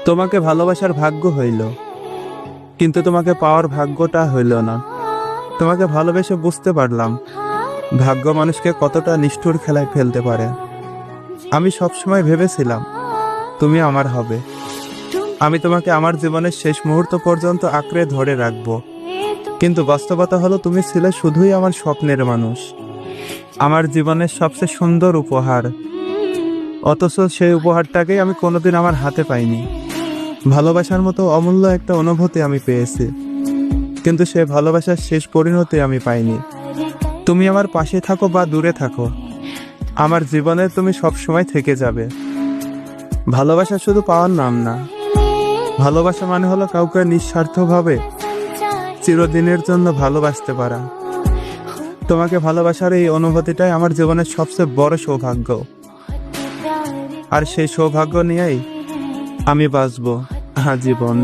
তোমাকে ভালোবাসার ভাগ্য হইল, কিন্তু তোমাকে পাওয়ার ভাগ্যটা হইল না। তোমাকে ভালোবেসে বুঝতে পারলাম ভাগ্য মানুষকে কতটা নিষ্ঠুর খেলায় ফেলতে পারে। আমি সবসময় ভেবেছিলাম তুমি আমার হবে। আমি তোমাকে আমার জীবনের শেষ মুহূর্ত পর্যন্ত আঁকড়ে ধরে রাখবো, কিন্তু বাস্তবতা হলো তুমি ছিলে শুধুই আমার স্বপ্নের মানুষ, আমার জীবনের সবচেয়ে সুন্দর উপহার। অথচ সেই উপহারটাকেই আমি কোনোদিন আমার হাতে পাইনি। ভালোবাসার মতো অমূল্য একটা অনুভূতি আমি পেয়েছি, কিন্তু সেই ভালোবাসার শেষ পরিণতি আমি পাইনি। তুমি আমার পাশে থাকো বা দূরে থাকো, আমার জীবনে তুমি সবসময় থেকে যাবে। ভালোবাসা শুধু পাওয়ার নাম না, ভালোবাসা মানে হলো কাউকে নিঃস্বার্থভাবে চিরদিনের জন্য ভালোবাসতে পারা। তোমাকে ভালোবাসার এই অনুভূতিটাই আমার জীবনের সবচেয়ে বড় সৌভাগ্য, আর সেই সৌভাগ্য নিয়েই আমি বাঁচবো আজীবন।